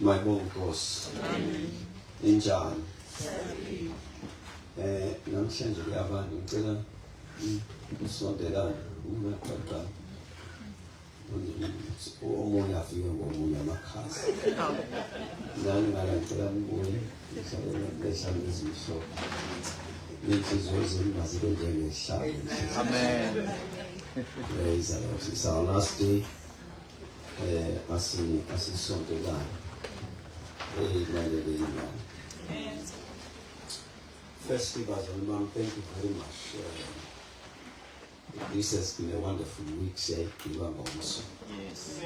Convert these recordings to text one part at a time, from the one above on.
My Nkosi. Injani. Namhlanje abantu ngicela usondelane ungaqala. Omunye afike ngomunye amakhasi. Nani ngala ngicela nibuye ngihlale izisho. Inhliziyo zenu mazibe njengehlazo. Amen. Praise the Lord. It's our last day. Asisondelane. Amen. Firstly, Brother Imam, thank you very much. This has been a wonderful week, say, yes.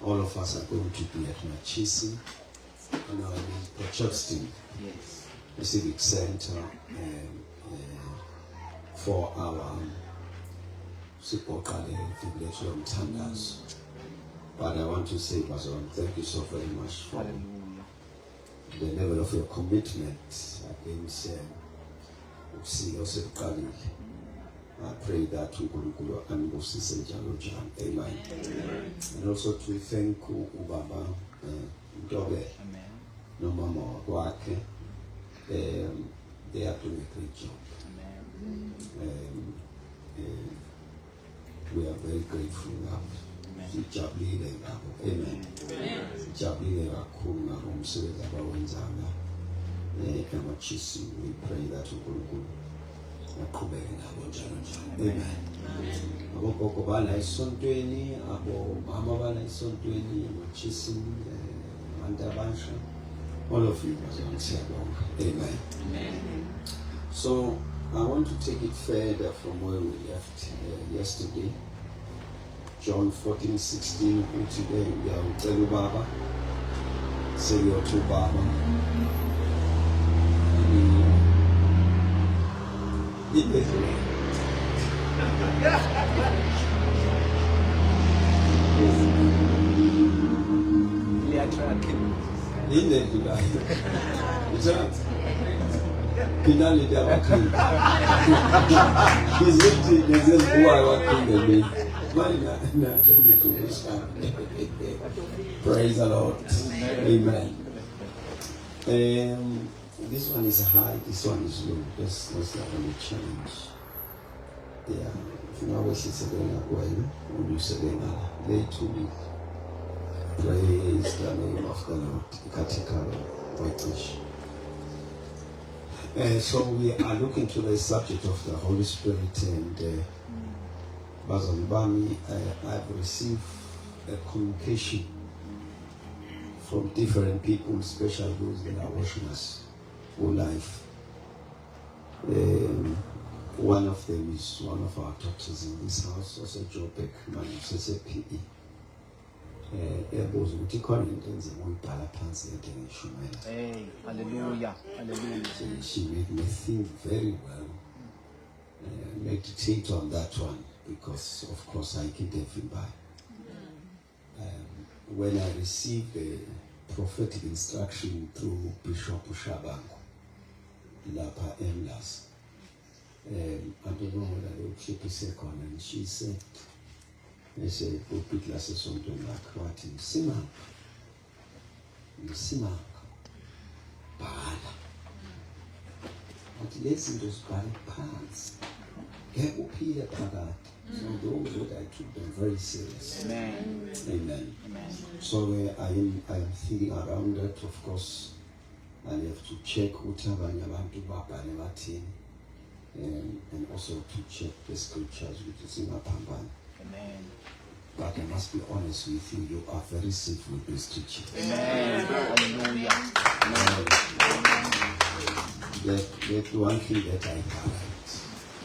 All of us are going to be at Machisi, Port-Chodston, the Civic Center, for our support village of Tandas. But I want to say, Pastor, thank you so very much for the level of your commitment against I pray that you will and amen. And also to thank Ubaba Dobe, no mama Wake. They are doing a great job. We are very grateful now. Amen. We pray that you will amen. Abokoko bana isontweni, abo mama bana isontweni, Machisi, Mandabansha, all of you amen. So I want to take it further from where we left yesterday. John 14:16. Today we are with Telu Baba. Say your to Baba. Praise the Lord. Amen. This one is high, this one is low. That's not going to change. Yeah. If you know what she's saying, when you say lay to me. Praise the name of the Lord. So we are looking to the subject of the Holy Spirit, and Basil Bami, I've received a communication from different people, especially those that are watching us all life. One of them is one of our doctors in this house, also Joe Beckman, also PE. Hey, hallelujah, hallelujah. She made me think very well, meditate on that one, because of course I keep them by. When I received the prophetic instruction through Bishop Shabangu, Lapa Emlas, I don't know whether they will keep a second, and she said, I said, pulpit classes something like what in Simak, Bala. But listen to those bad parts. Get up here, Pagat. So those that I took them very serious. Amen. Amen. Amen. So I am thinking around that, of course. I have to check and also to check the scriptures which is in Apamban. Amen. But I must be honest with you, you are very safe with this teaching. Amen. Hallelujah. That one thing that I have.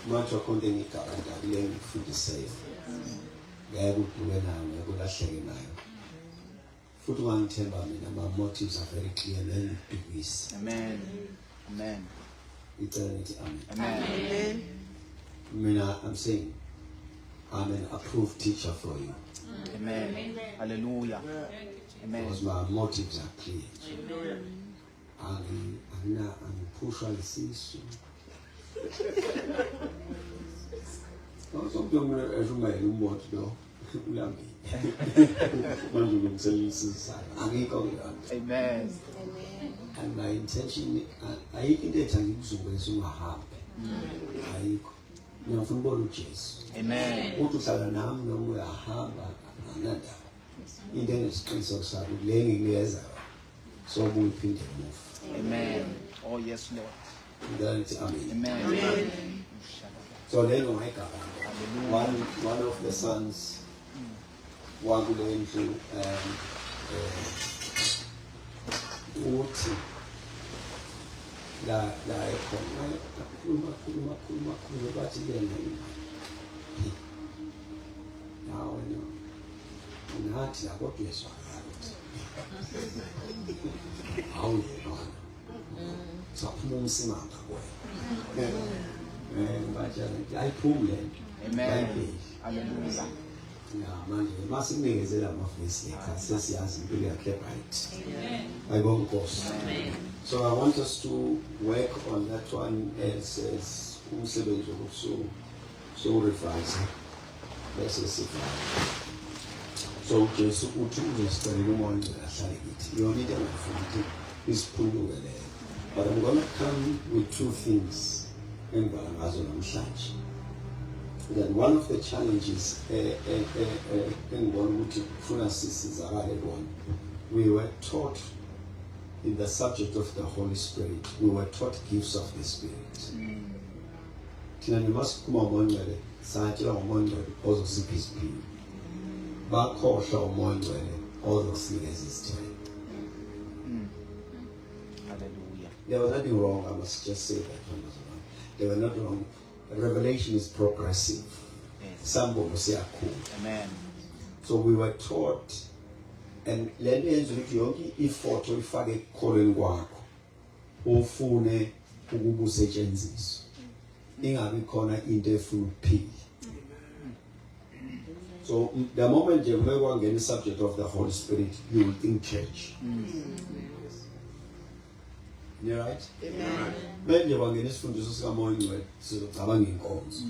Much of content I learn for the same. God will do it now, we will share it now. Foot one temper, my motives are very clear, and then do this. Amen. Amen. Eternity, amen. Amen. I'm saying, I'm an approved teacher for you. Amen. Hallelujah. Amen. Because my motives are clear. And pushing this issue. Something as you may want to know. ulambile manje ulungiselela isizalo angikho kuyona. Amen. And my intention ayikho into ethi angikuzungeze ungahambi ayikho ngiyafuna ukubona uJesu. Amen. Uthi uhlala nami noma uyahamba anandaba into enesiqiniseko sakho le ngikuyenza so ubuyiphinde emuva. Amen. Oh yes, Lord. Ngalithi amen. Amen. So lelo ngayigaba one of the sons wakule ndlu uthi la ekhona khuluma bathi yena nawe no nathi la kodwa yeswa hawu yena saphuma umsimanga kwena bathi ayiphumule. Amen. Hallelujah. Yeah, manje masinikezela amavesi ekhaya sesiyazi impilo yakhe right. Ayibonge Nkosi. So I want us to work on that one as umsebenzi wokusuku so revise bese sifana. So Jesu uthi uzosicelela umoya ahlale kithi. Yona into engifuna ukuthi isiphuluke leyo. But I'm going to come with two things engibala ngazo namhlanje. Then one of the challenges we were taught in the subject of the Holy Spirit, we were taught gifts of the Spirit. Tina must come on wele, Sanjila on wele, also seek his spirit. Bakosha on wele, all those things is time. Hallelujah. There was nothing wrong, I must just say that. They were not wrong. Revelation is progressive. Yes. Some will say cool. Amen. So we were taught, and let me answer you, if ifake ekholweni kwakho ufune ukubusetshenziswa ingabi khona into efuna ukuphila. So the moment you ever get the subject of the Holy Spirit, you will think church. You right? Amen. When you want to sifundiso sikamoya ngcwele sizocabanga inkonzo.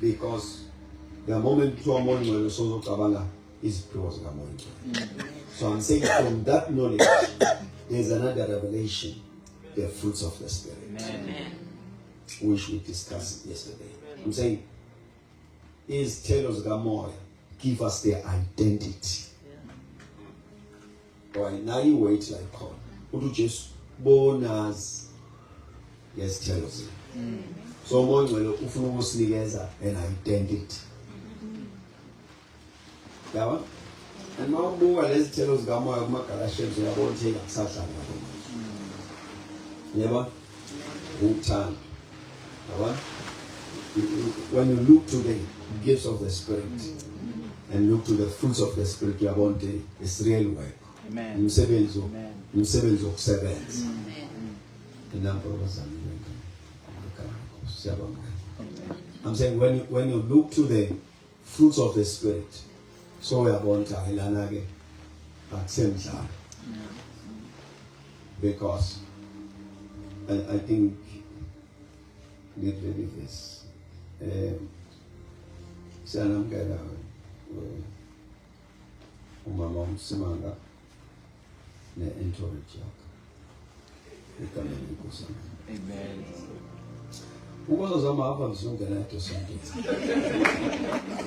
Because the moment kuthiwa umoya ngcwele sozocabanga iziphiwo zikamoya ngcwele. So I'm saying from that knowledge there's another revelation, the fruits of the Spirit. Amen. Which we discussed yesterday. I'm saying is telos zikamoya give us their identity. Alright, now you wait like God. Uthi Jesu bonus yes telos. So umoya ngcwele ufuna ukusinikeza an identity. Yabo? And mawubuka lezi telos zikamoya kumaGalatians uyabona ukuthi akusadlala ngakho. Yabo? Uthando. Yabo? When you look to the gifts of the Spirit and look to the fruits of the Spirit, you are going to it's real work. Amen. Umsebenzi Amen. wokusebenza. I'm saying when you look to the fruits of the Spirit, so we are going to ilana ke akusemdlalo. Because I think get ready this. Siyanamkela umama umsimanga ne-entourage yakhe egameni lenkosana. Amen. Ukwazi zama hapa msungela eto sonke.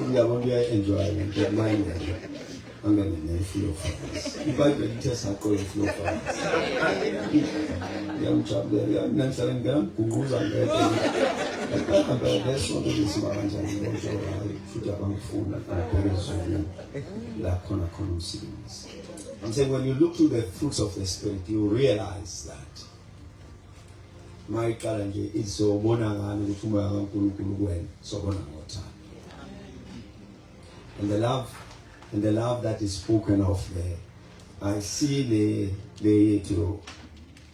Uyabona uya-enjoy lento yamanje angene ne-flow fast. iBhayibheli lithe saqola i-flow fast. Yamjabulela namhlanje ngamguquza ngeke. That's what it is about futhi abangifuna abhekezwe la khona umsebenzi. I'm saying when you look to the fruits of the Spirit, you realize that my challenge is so bona ngani ukuthi umoya kaNkulunkulu kuwena sobona ngothando. And the love that is spoken of there, I see the to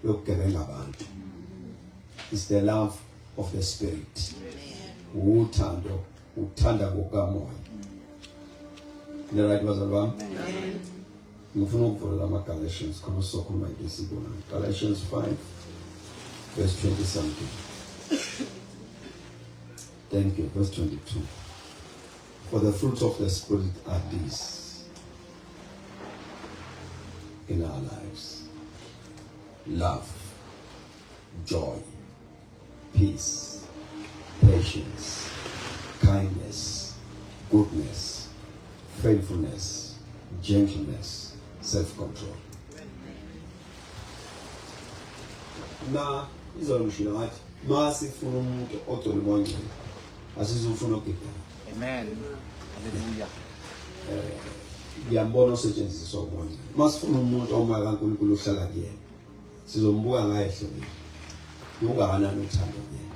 yokugebenga abantu. It's the love of the Spirit. Uthando, uthanda kukamoya. The right was wrong. Ngifuna ukuvula amaGalatians khona sokhuluma ngesibona. Galatians 5 verse 20 something. Thank you, verse 22. For the fruits of the Spirit are these in our lives: love, joy, peace, patience, kindness, goodness, faithfulness, gentleness, self-control. Na izolishila ngathi masifuna umuntu ogcwele umoya asizofuna ukugibela. Amen. Hallelujah. Ngiyambona osetshenziswa umoya. Masifuna umuntu omoya kaNkulunkulu ohlala kuyena. Sizombuka ngaye ehlomini. Ungakanani uthando kuyena.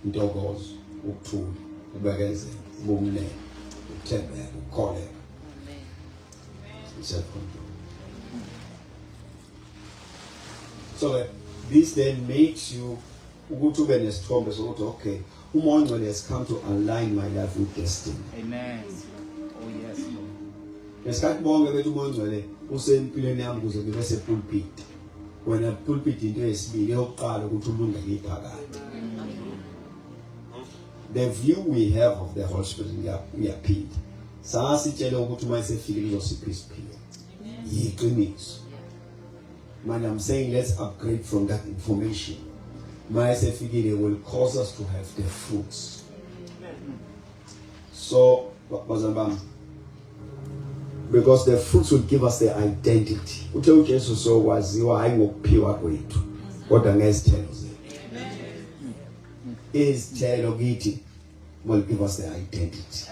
Intokozo, ukuthula, ukubekezela, ubumnene, ukuthembeka, ukukholeka. Self-control. So this then makes you ukuthi ube nesithombe sokuthi okay, umoya ongcwele has come to align my life with destiny. Amen. Oh yes, Lord. Ngesikhathi bonke bethu umoya ongcwele usempilweni yami kuze ngibe sepulpit. Wena pulpit into yesibili eyokuqala ukuthi ulungele iphakade. The view we have of the Holy Spirit uyaphinda. Sasitshela ukuthi uma esefile uzosipha isiphilo. Yiqiniso. Man, I'm saying let's upgrade from that information. My Sefikide will cause us to have the fruits. So, because the fruits will give us the identity. Uthe Jesu so waziwa ayingokuphiwa kwethu kodwa ngezithelo zethu. Izithelo kithi will give us the identity.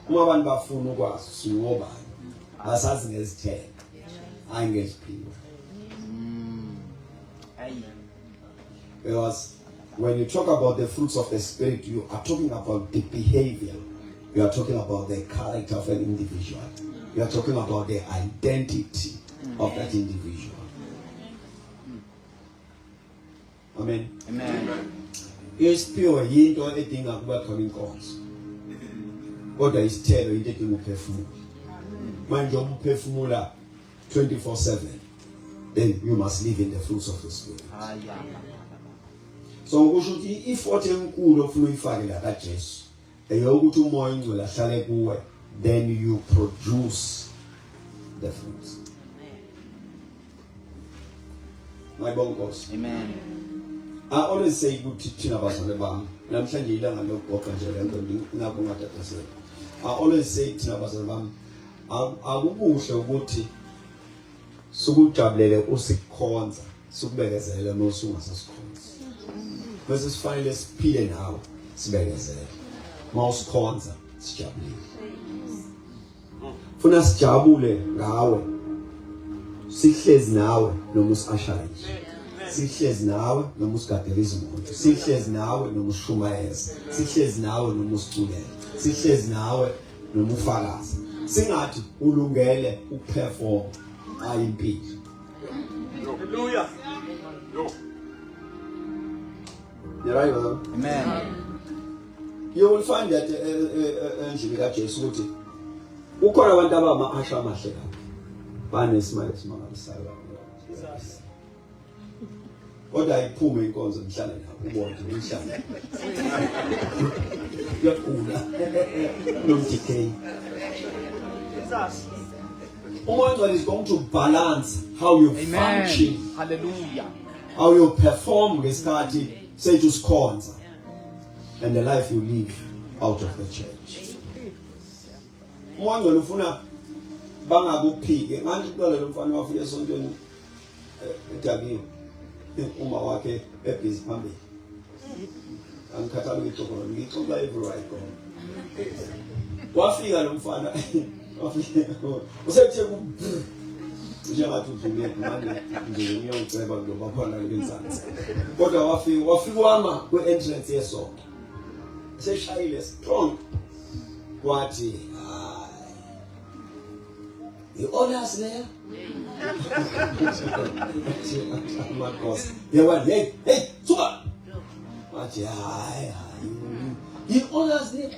Uma abantu bafuna ukwazi singobani asazi ngezithelo ayingeziphiwo. Because when you talk about the fruits of the Spirit, you are talking about the behavior. You are talking about the character of an individual. You are talking about the identity of that individual. Amen. Amen. Isiphiwo yinto edinga kuba khona inkonzo. Kodwa isithelo into edinga ukuphefumula. Manje umphefumula 24/7. Then you must live in the fruits of the Spirit. So kusho ukuthi ifort enkulu ofuna uyifake la kaJesu eyokuthi umoya ongcwele ahlale kuwe, then you produce the fruits. My bonkos. Amen. I always say ukuthi thina bazalwane bami namhlanje ilanga lokugoqa nje lento ngakho ngatatazela. I always say thina bazalwane bami akubuhle ukuthi sukujabulele usikhonza sukubekezela nosungasasikhonza. Bese sifanele siphile nawe sibekezela. Mawusikhonza sijabulile. Funa sijabule ngawe. Sihlezi nawe noma usashaye. Sihlezi nawe noma usigadela izimoto. Sihlezi nawe noma ushumayeza. Sihlezi nawe noma usiculela. Sihlezi nawe noma ufakaza. Singathi ulungele ukuperform ayimpilo. Hallelujah. You're right, man. Amen. You will find that endlini kaJesu ukuthi ukhona abantu abama-asha amahle kabi. Banesimali esimangalisayo. Kodwa ayiphume inkonzo mhlala nawo ubone umhlala. Uyagula. Nomdicay. Umoya is going to balance how you function. Hallelujah. How you perform ngesikhathi sethu sikhonza. And the life you live out of the church. Umoya ufuna bangakuphike. Manje kuqala lo mfana wafika esontweni edakiwe. Uma wakhe ebhizi phambili. Angikhathali ngixoxela ngixoxela everywhere go. Wafika lo mfana wafika usethe ku njengathi udlule manje nje ngiyoceba ngoba khona lenzansi. Kodwa wafika wama kwe-entrance yesonto. Seshayile strong. Kwathi you honors there? My boss. They were hey, suka. Wathi hayi. You honors there?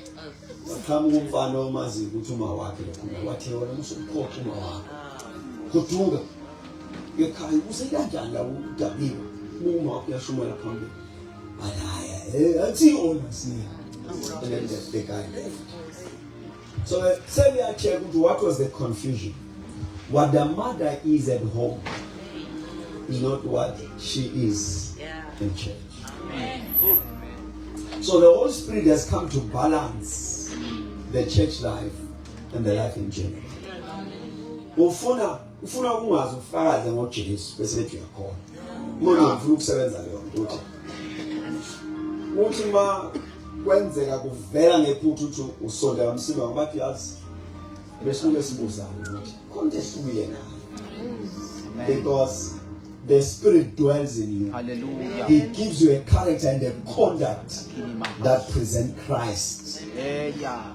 Kama umfana omazi ukuthi uma wakhe lokho wathi wena musukhokha uma wakhe. Kuthunga. Ekhaya usekanjani la uDabiwe? Uma uyashumela phambili. Hayi, athi honors there. And then the guy left. So tell me, I check what was the confusion. What the mother is at home is not what she is in church. So the Holy Spirit has come to balance the church life and the life in general. Ufuna kungazi ufakaze ngoJesu bese uyakhona. Manje ufuna ukusebenza leyo nto. Uthi ma kwenzeka kuvela ngephuthu uthi usonda kamsiba ngabathi yazi besuke sibuzana ukuthi konke suye na. Because the Spirit dwells in you. Hallelujah. He gives you a character and a conduct that present Christ. Yeah.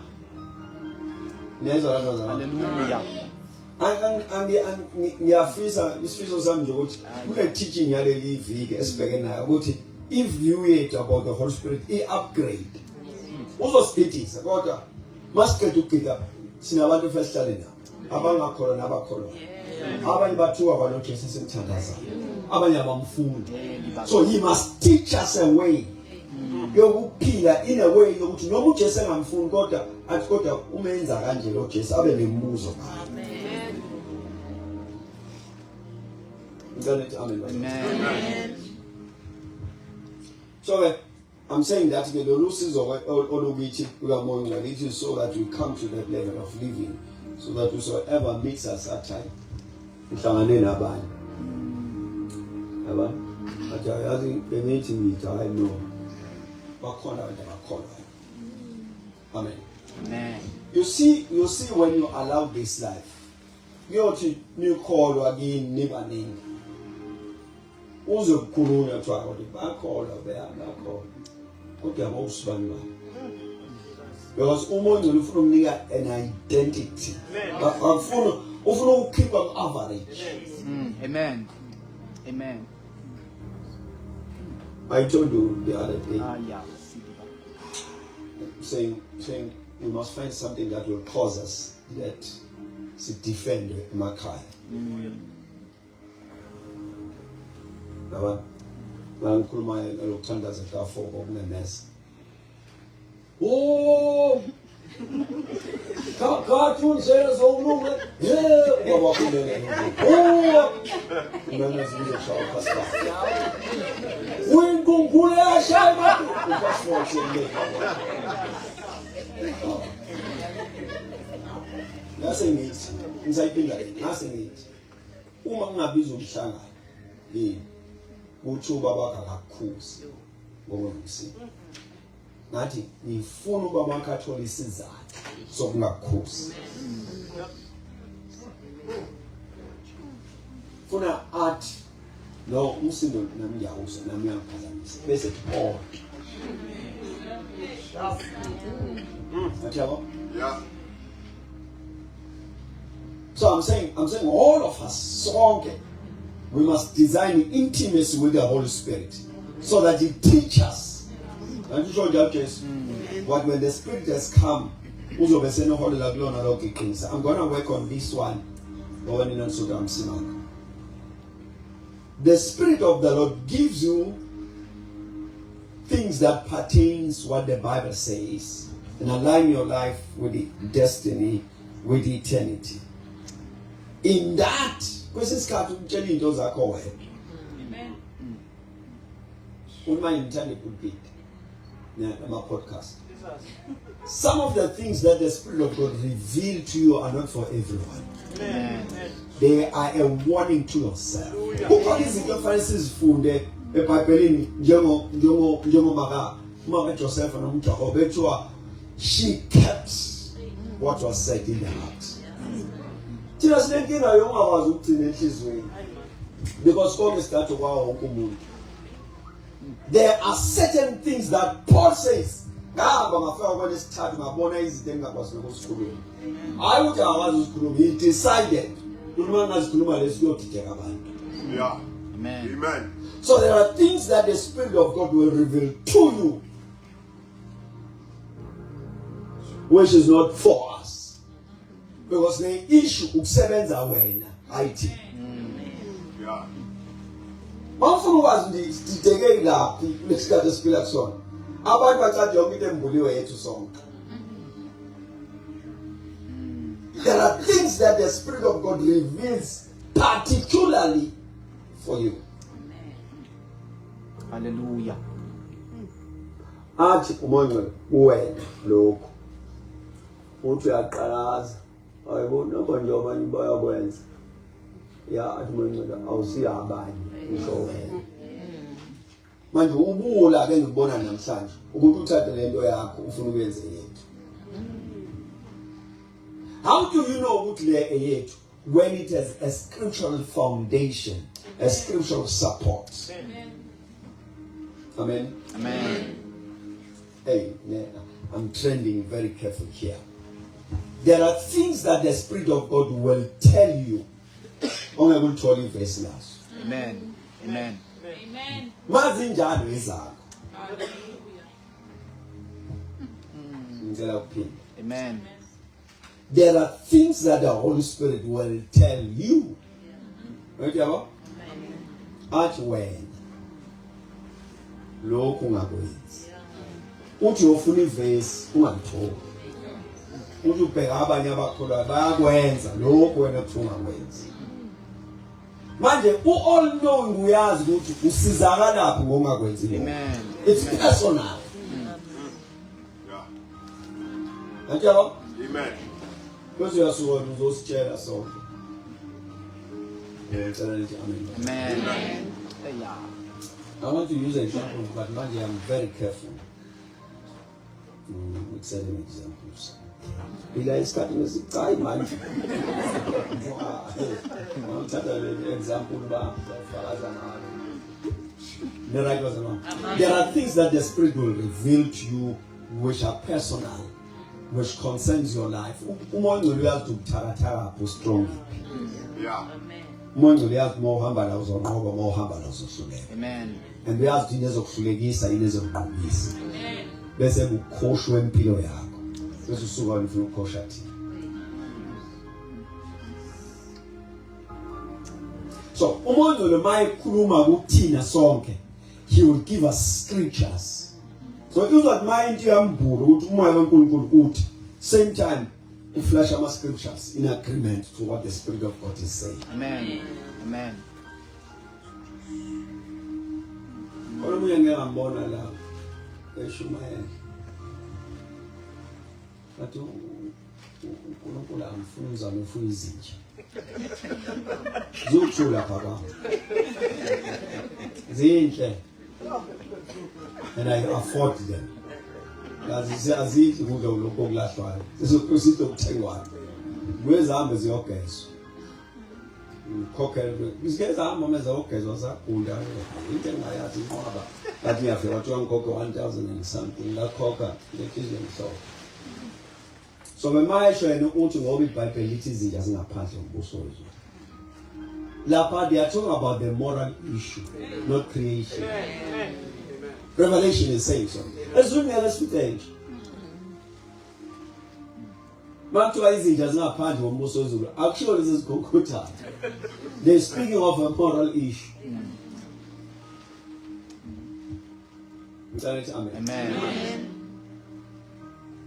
Hallelujah. Ngiyafisa isifiso sami nje ukuthi kule teaching yaleli viki esibheke nayo ukuthi i-view yethu about the Holy Spirit i-upgrade. Uzosibhidisa kodwa masiqeda ukugida sinabantu fesihlale nabo abangakholwa nabakholwa. Abanye bathuka kwaloJesu esimthandazayo. Abanye abamfundi. So he must teach us a way yokuphila in a way yokuthi noma uJesu engamfuni kodwa athi kodwa umenza kanje lo Jesu abe nemibuzo. Amen. So I'm saying that the losses of olubithi ukamoya lithi so that we come to that level of living, so that whosoever meets us at time uhlangane nabanye. Yabona? Athi ayazi benithi ngithi I know. Bakhona abantu abakholwa. Amen. Amen. You see when you allow this life. Uyothi nikholwa kini nibaningi. Uzokhulunywa kuthiwa ukuthi bakholwa beyakholwa. Kodwa abawusibani bani. Because umoya ufuna ukunika an identity. Ufuna ukukhipha average. Amen. Amen. I told you the other day. Yeah. Saying we must find something that will cause us that to defend Makai. Ngikhuluma lokuthandaza kaFoko kunemesa. Oh! Cartoon says okulunga. Yeah, baba kunene. Oh! Mina ngizishawa pastor. Uyinkunkule yashaya pastor siyele. Nasengithi ngizayiphinda nasengithi uma kungabiza umhlangano yini uthi ubaba akakhuzi ngokunomsini ngathi ngifuna ubaba akathola isizathu sokungakhuzi funa athi no umsindo nami ngiyawuza nami uyangiphazamisa bese oh Yeah. So I'm saying all of us, we must design intimacy with the Holy Spirit so that He teaches us. And you show that case, what when the Spirit has come, I'm going to work on this one. The Spirit of the Lord gives you things that pertains what the Bible says and align your life with the destiny, with eternity. In that, questions can't tell you those are called. Amen. My internet would be my podcast. Some of the things that the Spirit of God revealed to you are not for everyone. Amen. They are a warning to yourself. Who call these differences from the Bible? Joseph and she kept what was said in the heart. Because God is that there are certain things that Paul says. I would have he decided. Let's go to Jagaban. Yeah. Amen. Amen. So there are things that the Spirit of God will reveal to you, which is not for us. Because the issue of sevens are when IT. Yeah. One from was the let's get the spirit son. Abantu bacathi yonke into embuliwe yethu sonke. There are things that the Spirit of God reveals particularly for you. Hallelujah. Athi umonqe kuwena lokho. Uthi uyaqalaza. Ayibona manje abanye bayakwenza. Ya athi umonqe awusiya abanye ngisho wena. Manje ubula ke ngibona namhlanje ukuthi uthathe lento yakho ufuna ukwenze yethu. How do you know ukuthi le yethu when it has a scriptural foundation, a scriptural support? Amen. Amen. Hey, I'm trending very careful here. There are things that the Spirit of God will tell you. Only will tell you verse last. Amen. Amen. Amen. Mazinjalo izakho. Amen. There are things that the Holy Spirit will tell you. Right, at when lokhu ungakwenzi. Uthi ufuna ivesi ungalithola. Uthi ubheka abanye abakholwa bayakwenza lokhu wena kuthi ungakwenzi. Manje all knowing uyazi ukuthi usizakalaphi ngongakwenzi lokho. Amen. It's personal. Anjalo? Amen. Because you are so uzositshela sonke. Amen. Amen. Yeah. I want to use an example, but manje I'm very careful with certain examples. Bila isikhathi nesicayi manje. Ngithatha le example bafakaza ngalo. There are things that the Spirit will reveal to you which are personal, which concerns your life. Umoya uyazi ukutharatha apho strong. Yeah. Umoya uyazi mohamba la uzonqoba mohamba la uzohluleka. Amen. And uyazi ukuthi inezokuhlulekisa inezokuqhubisa. Bese ukhoshwe impilo yakho. Bese usuka ufuna ukukhosha thina. So, umoya lo mayikhuluma kuthina sonke, he will give us scriptures. So uzwa mind yambulu ukuthi umoya kaNkulunkulu uthi same time uflash ama scriptures in agreement to what the Spirit of God is saying. Amen. Amen. Omunye ngeke ngambona la eShumayela. Bathi uNkulunkulu amfuna uzame ufuna izinja. Zokuthula baba. Zinhle. And I afford them. Azidli kudla lokho okulahlwayo. Sizokusiza ukuthengwayo. Kwezahambe ziyogezwa. Ukhokhela izigezahamba manje ziyogezwa sagunda. Into engayazi inqwaba. Bathi ngiyafika bathiwa ngikhoke 1000 and something lakhokha lekhizwe ngihlobo. So bemayisho yena uthi ngoba iBhayibheli lithi izinja zingaphandle ngombuso wezulu. Lapha they are talking about the moral issue, not creation. Revelation is saying so. Let's look at this page. Makuthiwa izinja zingaphandle ngombuso wezulu. Actually this is Golgotha. They're speaking of a moral issue. Amen. Amen.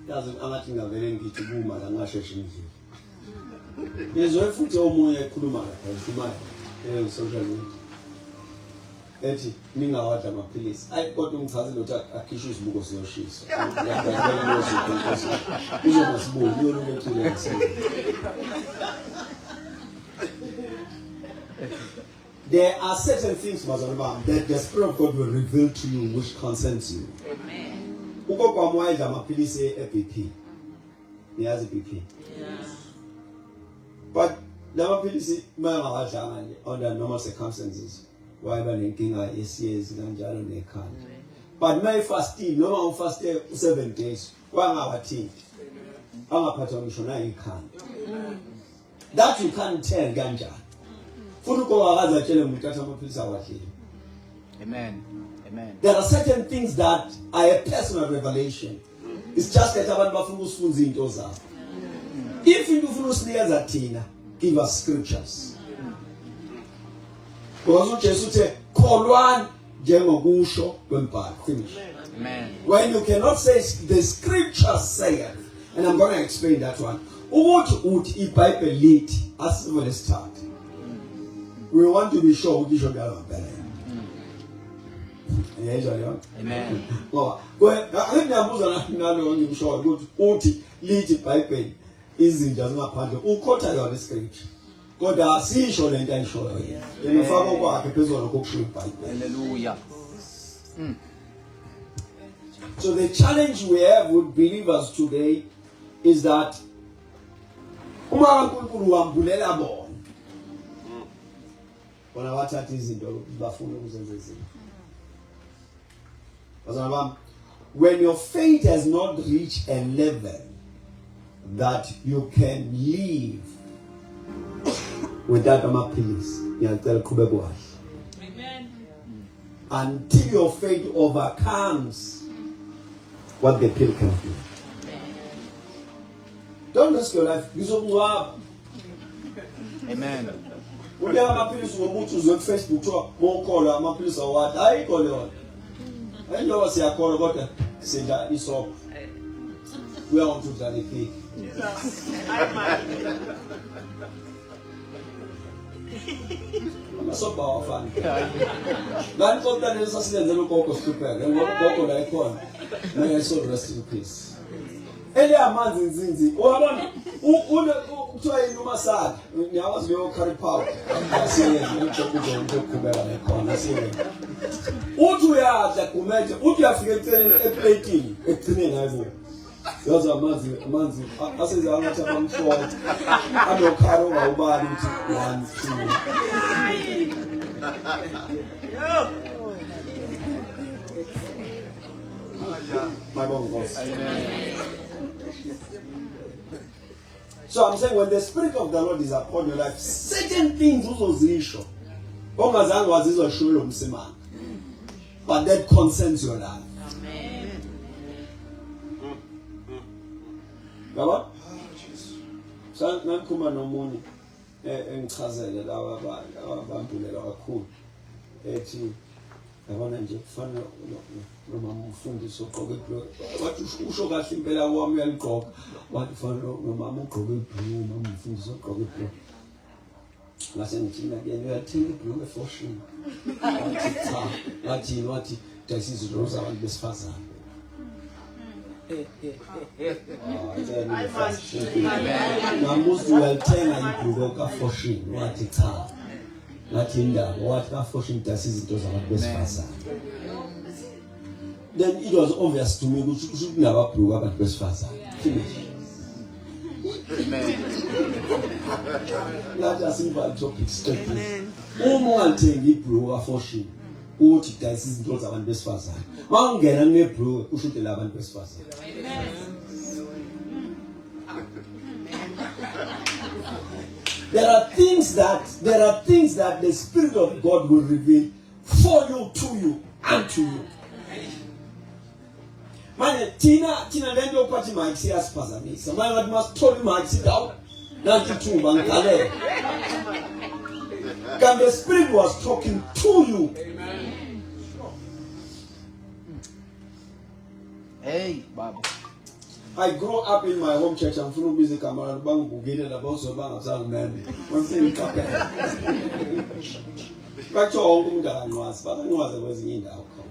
Yazi angathi ngavele ngithi kuma la ngasheshe ngidlule. Ngizwe futhi omunye ekhuluma la social media. Ethi ningawadla amaphilisi. Ayi kodwa ungichazile ukuthi akhishwe isibuko siyoshisa. Uzoba sibuko uyoloko ethule ngisini. There are certain things that the Spirit of God will reveal to you which concerns you. Amen. Uko kwa mwaidla amaphilisi eBP. Niyazi BP. Yes. But lama philisi mayawadla manje under normal circumstances. Wayeba nenkinga yesiyezi kanjalo nekhanda. But my fasting noma ufaste 7 days kwangawathini. Angaphathwa ngisho na ikhanda. That you can't tell kanjani. Futhi ukwazi atshele umuntu athatha amaphilisi awadlile. Amen. Amen. There are certain things that are a personal revelation. It's just that abantu bafuna usifunza into zabo. If you ufuna usinikeza thina, give us scriptures. Because uJesu uthe kholwani njengokusho kwembhalo. Finish. Amen. When you cannot say the scripture saith, and I'm going to explain that one. Bible lead as for the start. We want to be sure we should go better. Amen. Go ahead. I think I'm sure lead Bible is in just not part of the scripture. God has seen sure and then sure. You Hallelujah. So the challenge we have with believers today is that when your faith has not reached a level that you can live without a peace, until your faith overcomes what the pill can do. Don't risk your life. Amen. When you have a piece of Facebook, more call a piece of what I call it. And you always say, I call about it. Say that it's up. We are on to the pig. I'm so powerful. That got that is a little cocoa stupid. And what cocoa like one? May I so rest in peace. Elia manzi nzinzi. Wabona uthiwa yinuma sakhe. Ngiyawazi leyo carry power. Asiye ngikubona ngikubeka lekhona asiye. Uthi uyadla kumeje, uthi uyafika eceleni eplateini, egcine ngayo. Yazi amanzi asize angathi abamshort. Anokharo ngawubani uthi 1 2. So I'm saying when the Spirit of the Lord is upon your life, certain things uzozisho. Ongazange wazizoshulo umsimanga. But that concerns your life. Amen. Yabo? So nangikhuluma nomunye engichazele lawa abambulela kakhulu. Ethi yabona nje kufanele noma umfundisi ogqoke ibhlu wathi usho kahle impela wami uyaligqoka wathi kufanele noma ugqoke ibhlu noma umfundisi ogqoke ibhlu ngase ngithina ke uyathenga ibhlu efashion wathi dayisizo zabantu besifazane namuzi uyalithenga ibhlu ka-fashion wathi cha ngathi indaba wathi ka-fashion dayisizo izinto zabantu besifazane. Then it was obvious to me we should never prove about best father. Finish. Amen. Not a simple topic statement. One thing you prove a fortune. Who to dice is not about best father. One get and me prove who should love and best father. There are things that the Spirit of God will reveal for you, to you, and to you. Man, Tina, then you party might see us Pazamisa. My must told you might sit down. Not to two bankale. And the Spirit was talking to you. Amen. Hey, Baba. I grew up in my home church. I'm from music. I'm a bang who get it about so bang of some man. One thing happened. Back to all whom I was, but I was in the outcome.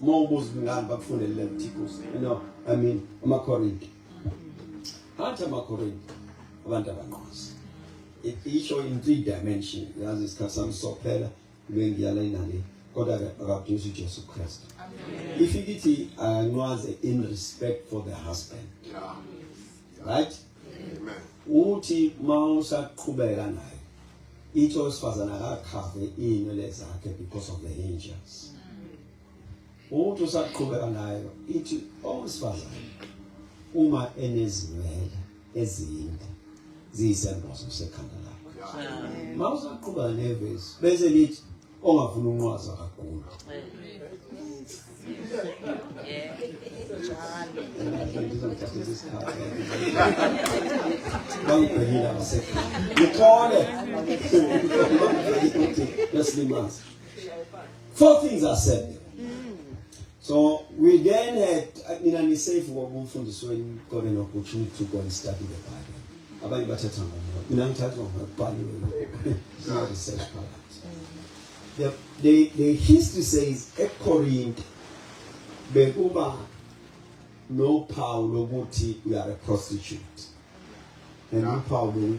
More was began back for the Leviticus. You know, I mean, Macorin. Hunter Macorin, Vandabanos. It is shown in 3 dimensions. As is Kasam Sopella, when Yalanali, God about Jesus Christ. If it was in respect for the husband. Right? Amen. Uti Mausa Kuberanai. It was Fazanaga Cafe in Lesaka because of the angels. Utu Sakuberanai, it always Fazan. Uma Enezwell, Ezin, these symbols of second life. Mausa Kubaneves, basically, all of them was a cool. You call it. 4 things are said. So So we then had in an safe woman from the swing got an opportunity to go and study the Bible. About the research the history says at Corinth, Beguba no Paulo Muti, we are a prostitute. And no Paulo.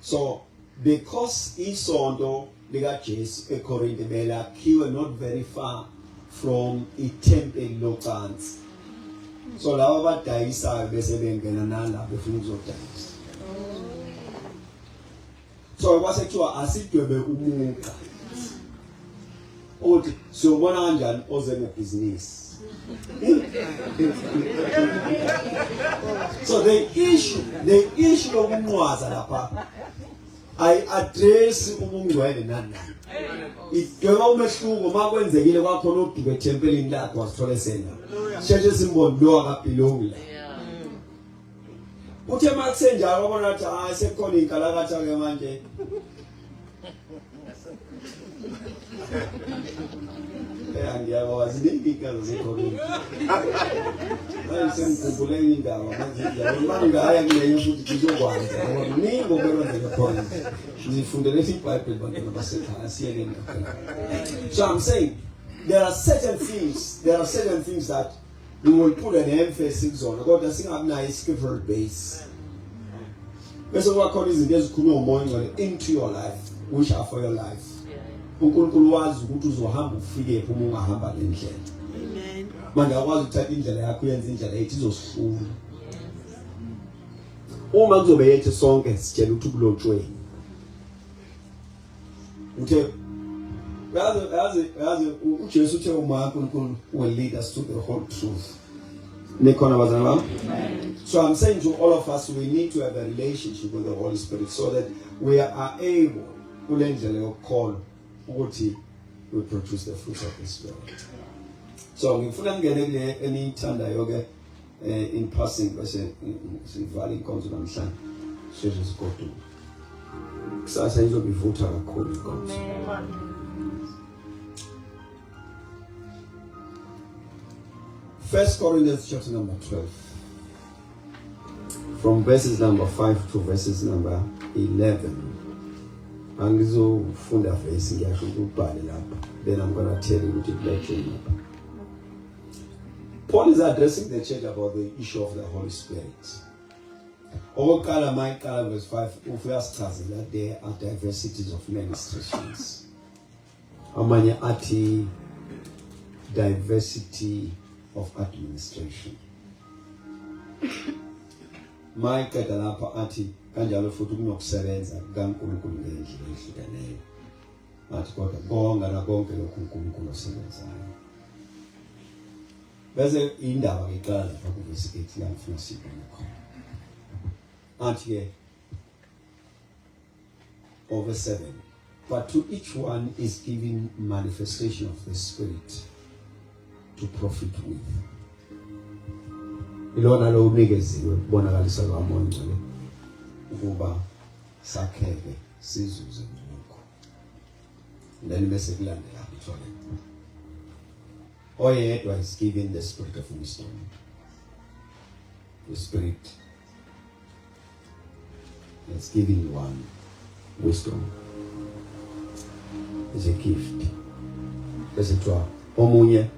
So because Isondo they got chase a Corinth Bella, he were not very far from a temple locals. So lava daisa besebengenana before of times. So I was actually acid to be umuka. Oh, so one hundred was business. So the issue of Mwaza, I address Umungway Nana. It don't make sure when the Gila to the temple in that was Tolesena. Churches in Bondoa up below. Put your mark saying, I said, calling Kalagata Gamande. And I was thinking because they called me. I sent to Bulani down. One guy and you put to go on. Name over the point. The fundamental pipe, but I see it. So I'm saying there are certain things that we will put an emphasis on. God doesn't have nice scriptural base. That's what God is just into your life, which are for your life. Unkulunkulu wazi ukuthi uzohamba ufike uma ungahamba lendlela. Amen. Manje akwazi ukuthatha indlela yakho yenza indlela ethi izosifuna. Uma kuzobe yethe sonke sitshela ukuthi kulotshweni. Uthe yazi uJesu uthe uma uNkulunkulu will lead us to the whole truth. Nikhona bazana bami? So I'm saying to all of us we need to have a relationship with the Holy Spirit so that we are able kule ndlela yokukholwa ukuthi we produce the fruits of the Spirit. So ngifuna ngene kule eniyithandayo ke in passing bese sivale inkonzo namhlanje sheshe sigodu. Kusasa izobivutha kakhulu inkonzo. First Corinthians chapter number 12. From verses number 5 to verses number 11. Angizofunda verse ngiyasho ukubhala lapha. Then I'm going to tell you what it lecture. Paul is addressing the church about the issue of the Holy Spirit. Okukala Micah verse 5 ufuyasichaza that there are diversities of ministrations. Amanye athi diversity of administration. Micah dalapha athi kanjalo futhi kunokusebenza kaNkulunkulu ngendlela ehlukeneyo. Athi kodwa konke la konke lokhu uNkulunkulu osebenzayo. Bese indaba ngiqala lapha kuvesi 8 la ngifuna sibone khona. Athi ke over 7. But to each one is given manifestation of the Spirit to profit with. Ilona lo unikeziwe kubonakalisa kwaMoya Ngcwele ukuba sakheke sizuze ngokho. Then bese kulandela ithole. Oyedwa is given the spirit of wisdom. The Spirit is giving one wisdom. It's a gift. There's a draw. Omunye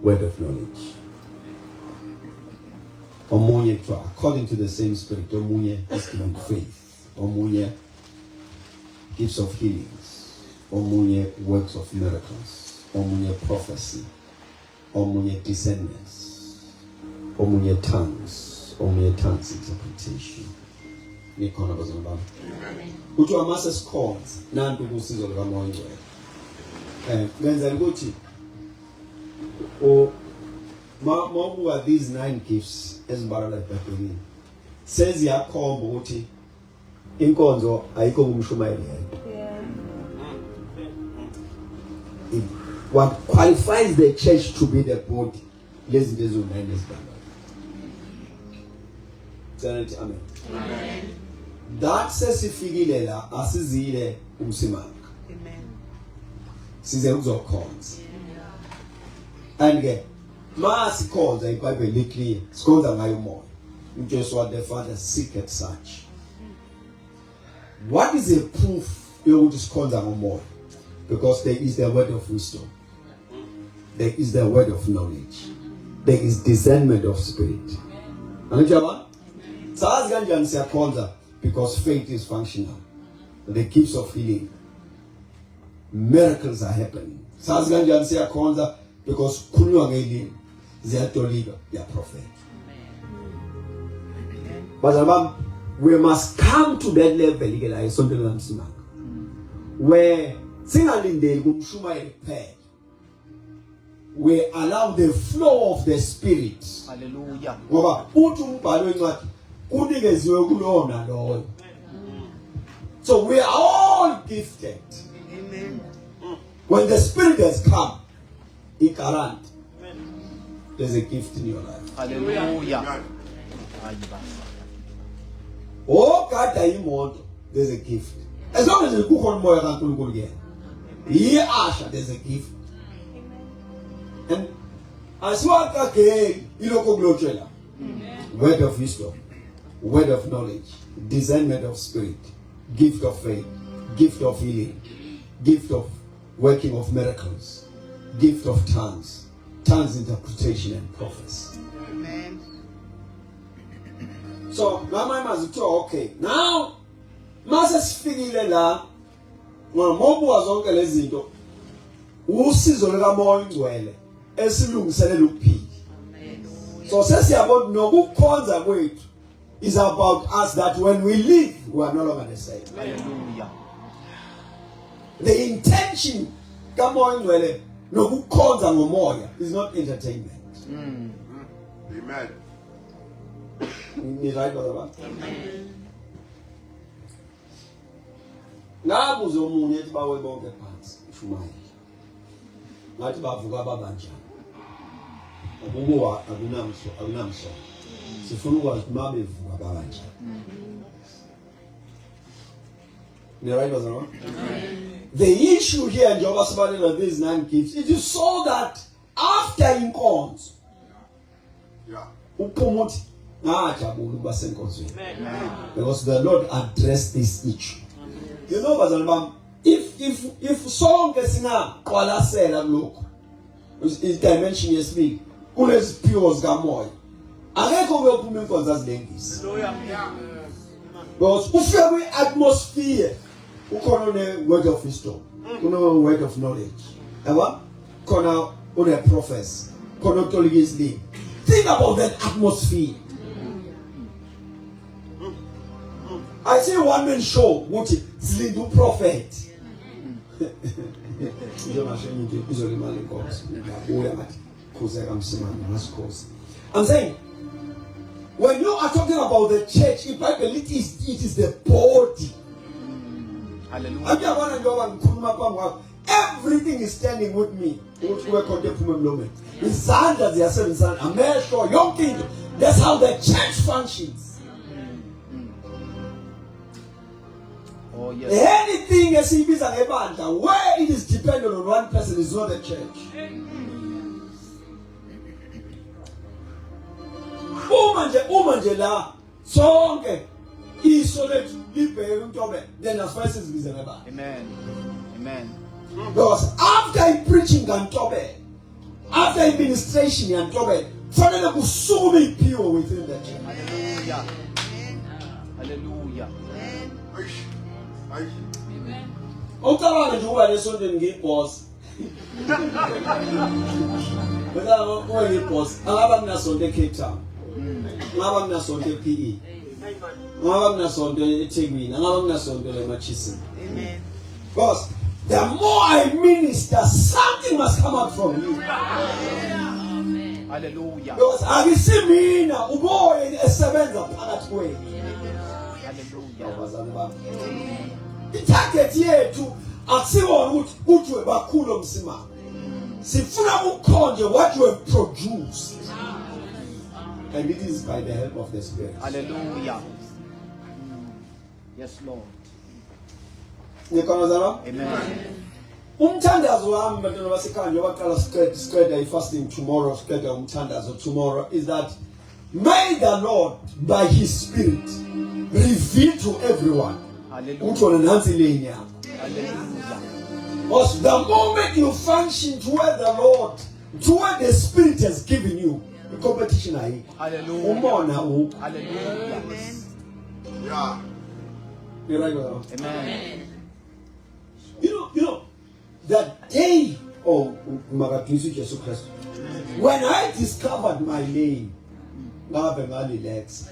word of knowledge. Omunye draw. According to the same Spirit, Omunye is given faith. Omunye gifts of healings. Omunye works of miracles. Omunye prophecy. Omunye discernments. Omunye tongues. Omunye tongues interpretation. Nikhona bazana bami. Uthi amase scores nantu kusizo likaMoya Ngcwele. Ngenza ukuthi mawubuka these 9 gifts ezibhalwa eBhayibhelini. Says yakhomba ukuthi inkonzo ayikho kumshumayeli yedwa. What qualifies the church to be the body lezi ndezo 9 ezibhalwa. Sanity amen. Amen. That sesifikile la asizile umsimanga. Amen. size ukuzokhonza. And ke masikhonza iBhayibheli liclear sikhonza ngayo umoya. Just what the Father seeketh such. What is a proof yokuthi sikhonza ngomoya? Because there is the word of wisdom. There is the word of knowledge. There is discernment of spirit. Anjaba? Sazi kanjani siyakhonza? Because faith is functional. The gifts of healing. Miracles are happening. Sazi kanjani siyakhonza? Because kunywa ngelimi ziyatolika ya prophet. But we must come to that level where singalindeli kumshumayeli kuphela. We allow the flow of the spirit. Hallelujah. Ngoba uthi umbhalo wencwadi kunikeziwe kulowo nalowo. So we are all gifted. Amen. When the spirit has come, he guarantees there's a gift in your life. Hallelujah. Oh God, there's a gift. As long as you cook on more than Kuluku again. Here, Asha, there's a gift. And as well as you know, word of wisdom, word of knowledge, discernment of spirit, gift of faith, gift of healing, gift of working of miracles, gift of tongues, tongues interpretation and prophecy. Amen. So now my master, okay. Now, Moses figure la ngomobu wazonke lezi zinto usizo lika moya ingcwele esilungiselela ukuphila. So sesiyabona nokukhonza kwethu is about us that when we live we are no longer the same. Hallelujah. The intention kamoya ingcwele nokukhonza ngomoya is not entertainment. Amen. Ni right brother? Amen. Ngabuze omunye ethi bawe bonke phansi uShumayeli. Ngathi bavuka babanjani. Ukuwa akunamso. Sifuna ukwazi uma bevuka babanjani. Ni right brother? Amen. The issue here njengoba sibalela these 9 gifts, it is so that after inkonzo uphuma uthi ngajabula ukuba senkonzweni. Because the Lord addressed this issue. You know bazalwane bami, if sonke singaqwalasela lokho is dimension yesibili kuleziphiwo zikamoya akekho uyophuma inkonzo azilengise. Because ufike kwi-atmosphere ukhona une-word of wisdom, une-word of knowledge, yabo khona une-prophecy, khona utolika izilimi. Think about that atmosphere. I see one man show what is the prophet. I'm saying when you are talking about the church, in Bible it is the body. Hallelujah. Everything is standing with me. That's how the church functions. Oh, yes. Anything esibiza ngebandla where it is dependent on one person is not the church. Uma nje la sonke iso lethu libheke uNtobe then asifase sibize ngebandla. Amen. Amen. Because after preaching kaNtobe, after administration kaNtobe, fanele kusukume iphiwo within the church. Hallelujah. Hallelujah. Amen. Ucabanga nje ukuba lesontweni ngiboss. Besa ngoba ngiboss, angaba nginasonto eCape Town. Ngaba nginasonto ePE. Ngaba nginasonto eThekwini, ngaba nginasonto eMachisini. Amen. Because the more I minister, something must come out from you. Hallelujah. Because akisimina umoya esebenza phakathi kwenu. Hallelujah. Itarget yethu akusiwona ukuthi uthi bakhulu omsimama. Sifuna ukukhonje what you have produced. And it is by the help of the Spirit. Hallelujah. Yes, Lord. Amen. Amen. Umthandazo wami bantwana basekhaya njengoba qala siqeda fasting tomorrow, siqeda umthandazo tomorrow, is that may the Lord by his spirit reveal to everyone. Hallelujah. Hallelujah. Hallelujah. Because the moment you function toward the Lord, toward the Spirit has given you, the competition are here. Hallelujah. Hallelujah. Yeah. You're right now. Amen. You know, that day of Magatusi Jesus Christ, when I discovered my name, I relax.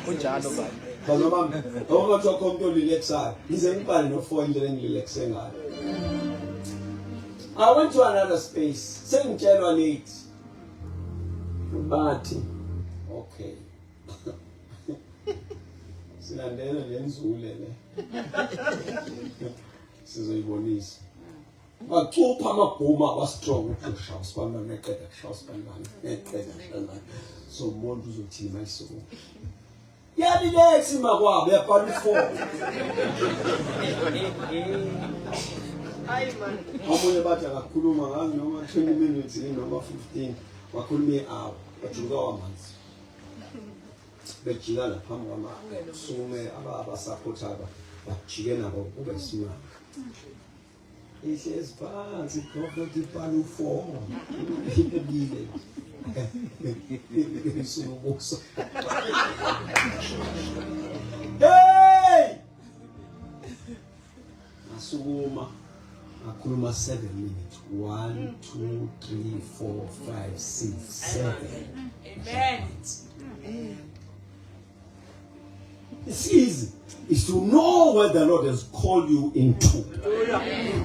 Kunjalo baba. Baba bami, awungathi umuntu relaxayo, ngize ngibale no4 indlela engirelaxe ngayo. I went to another space. Sengitshelwa late. Bathi, okay. Silandela lenzule le. Sizoyibonisa. Bacupha amabhuma wa strong ukushawa sibana neqeda kushawa sibana neqeda. So umuntu uzothini manje? Yalilex makwabo yabhala u4. Hayi man. Omunye bathi akakhuluma ngazi noma 20 minutes noma 15. Wakhuluma i-hour. Bajuka wamanzi. Bejika lapha ngama sume abasupporter bajike nabo kube isimanga. Ihlezi phansi prophet ibhala u4. Ibile. Hey! Asukuma akhuluma 7 minutes. 1, 2, 3, 4, 5, 6, 7. Amen. It's easy. Is to know what the Lord has called you into.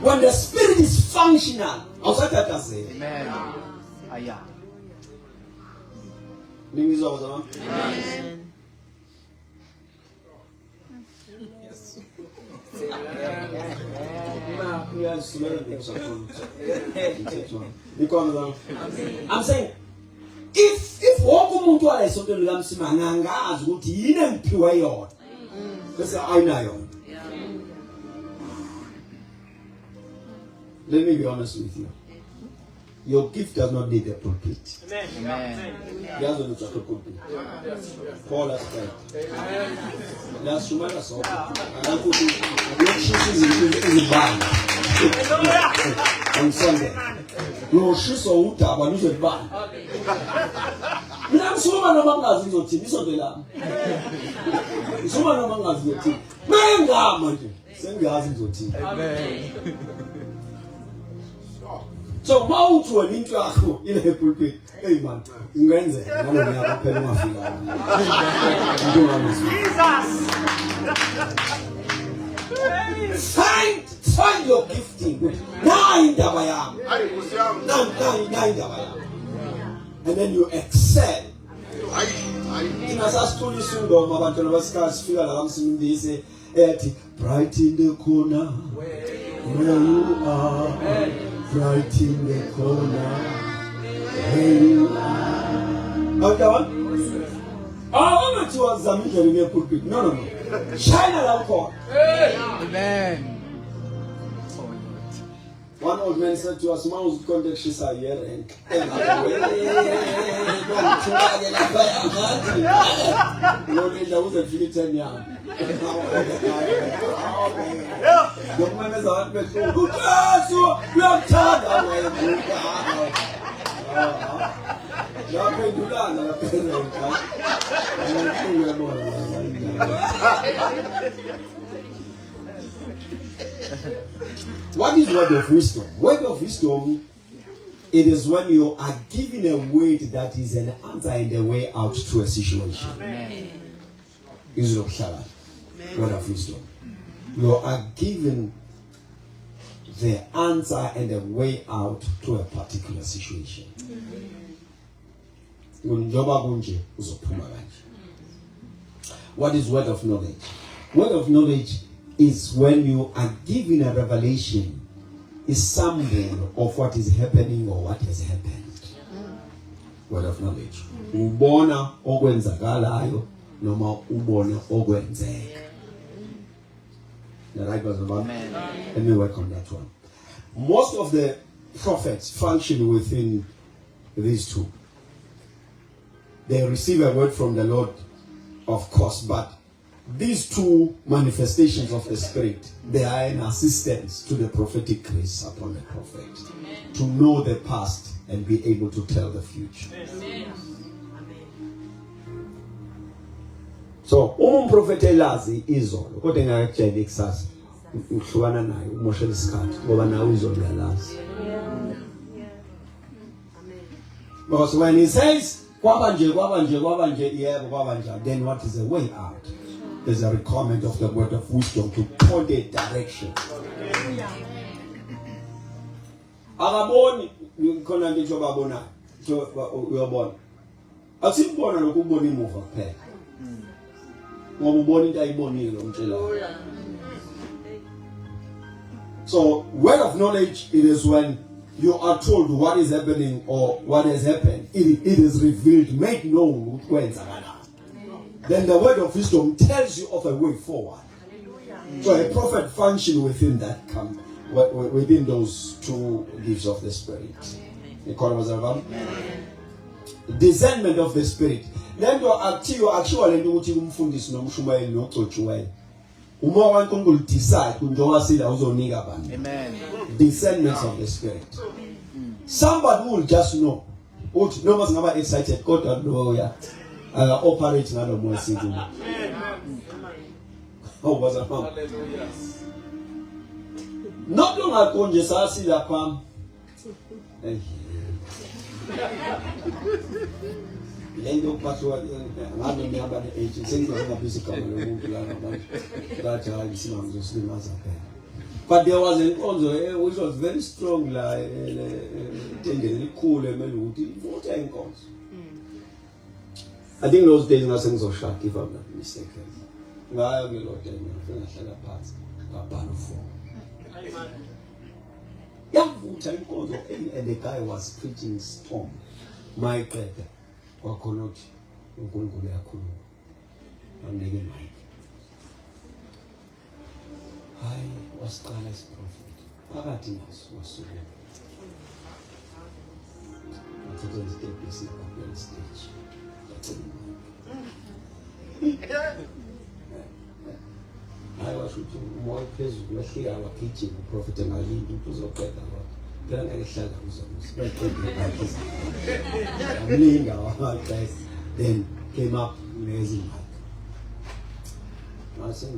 When the Spirit is functional, outside that I say. Amen. Aya. Amen. Because I'm saying, if wonke umuntu wala isontweni likaMsimanga angazi ukuthi yini emphiwe yona bese ayinayo. Let me be honest with you. Your gift does not need a pulpit. Amen. Yazo nitsa pulpit. Paul has said. Last Shumana saw. Anakuthi izibani. On Sunday. Lo shiso udaba luzobani. Mina ngisuma noma ngazi ngizothini isonto lami. Ngisuma noma ngazi ngizothini. Mengama nje. Sengiyazi ngizothini. Amen. So mawuthi wena into yakho ile pulpit, hey man, ingenzeka nalo nyaka phela ungafika. Jesus. Find your gifting. Nine indaba yami. Nine indaba yami. And then you excel. Ingasasithula isundoma abantwana basikhathi sifika la kamsimindise ethi bright in the corner where you are. Right in the corner where you are. Okay, what? I'm not sure what's the meaning of the pulpit. No. Shine a lamp on. Amen. One old man said to us, "Man, who's contact she's a year and no, there was a few 10 years. Young man is out with you. We are tired What is word of wisdom? Word of wisdom, it is when you are given a word that is an answer and a way out to a situation. Is word of wisdom. You are given the answer and a way out to a particular situation. What is word of knowledge? Word of knowledge is when you are given a revelation, is something of what is happening or what has happened. word of knowledge. Ubona okwenzakalayo noma ubone okwenzeka. The right was about. Amen. Let me work on that one. Most of the prophets function within these two. They receive a word from the Lord, of course, but these two manifestations of the Spirit, they are an assistance to the prophetic grace upon the prophet to know the past and be able to tell the future. So, prophet elazi izolo, kodwa engakutshela ikusasa, uhlukana naye, umoshela isikhathi, ngoba nawe izolo uyalazi. Because when he says, kwaba nje, yebo kwaba njani, then what is the way out? There's a requirement of the word of wisdom to point a direction. Akaboni khona nje babona, uyabona. Asibona lokhu ubona imuva kuphela. Ngoba ubona into ayibonile umtshelayo. So, word of knowledge, it is when you are told what is happening or what has happened. It is revealed, made known. Then the word of wisdom tells you of a way forward. So a prophet functions within that within those two gifts of the Spirit. Discernment of the Spirit. Then you actually know what you umfundisi nomshumayeli nocotshiweyo. Uma waNkulunkulu decide kunjoba sila uzonika abantu. Amen. Discernment of the Spirit. Somebody will just know. Uthi noma singaba excited kodwa loya operate ngalo moya sithi. Oh, was a pump. Not long ago nje sasila pam. Lendo paswa ngabe ngihamba ne-agent sengizama physical lomuntu la manje bathi hayi simamzo silimaza phela. But there was an onzo which was very strong la tendeni likhulu emele ukuthi ifuthi enkonzo. I think those days ngase ngizoshaka if I'm not mistaken. Ngaya ke lo day ngahlala phansi ngabhala ufomu. Yavutha inkonzo and the guy was preaching storm. My God. Wakhonoti uNkulunkulu yakhuluma amnike mic hayi wasiqala isiprofeti phakathi naso wasuka wathatha isitephisi ngapha stage hayi washo ukuthi umoya phezulu wehlika wagijima uprofeti engalindi ukuthi uzoqeda lokho. Then I shall then came up amazing mic. I said,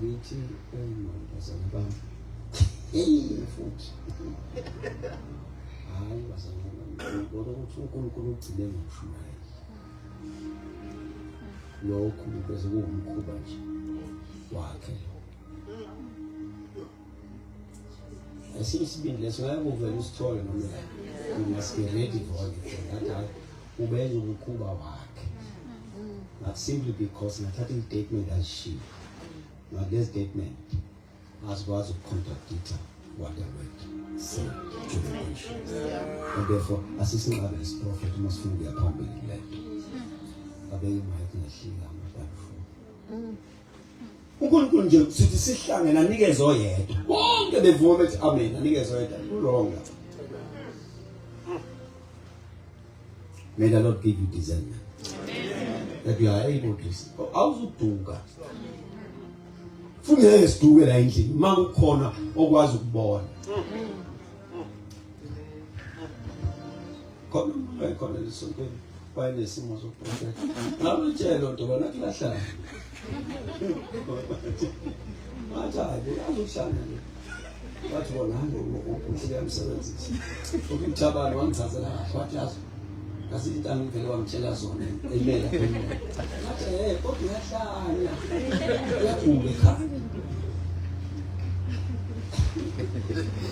food. I was I see it's been less. I will very strong. You must be ready for it. Not simply because not having statement as she, not this statement as was a contradictor what the word said to the nation. And therefore, assisting others, prophet must feel their public led. But they might not see I'm not that full. uNkulunkulu nje sithi sihlangene anikeze oyedwa bonke bevume ukuthi amen anikeze oyedwa ulonga. May the Lord give you discernment. That you are able to see. Awuzuduka futhi ngeke siduke la endlini uma kukhona okwazi ukubona. Khona lesontweni wayenesimo sokuprofeta ngakutshela nto bona kuhlala Majaji, azokushana nje. Bathi bona uhlike umsebenzisi. Ukuthabana wangithathela wathi yazo. Ngasithi angivele wangitshela zona emela phela. Bathi kodwa uyahlanya. Uyakhula ekhaya.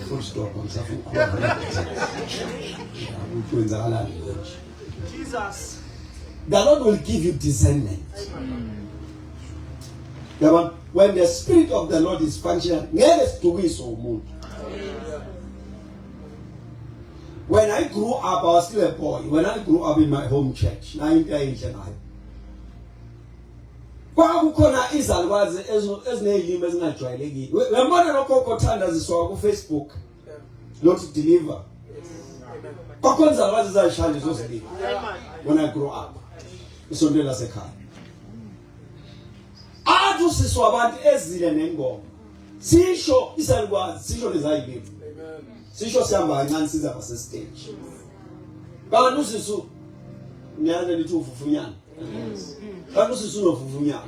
Full stop ngisafukhona. Ukwenzakalani nje. Jesus. The Lord will give you discernment. When the Spirit of the Lord is functioning, ngeke sidukise umuntu. When I grew up, I was still a boy. When I grew up in my home church, kwakukhona izalukwazi ezinezilimi ezingajwayelekile. Uyabona lokho okothanda ziswa ku Facebook. Not deliver. Kwakhona izalukwazi ezayishaya lezo zilimi. When I grew up. Isonto lasekhaya. Athu siswa abantu ezile nengoma. Sisho izalukwazi, sisho lezayilimi. Sisho sihamba kancane siza base stage. Kanti usisu niyane lithi ufufunyana. Kanti usisu nofufunyana.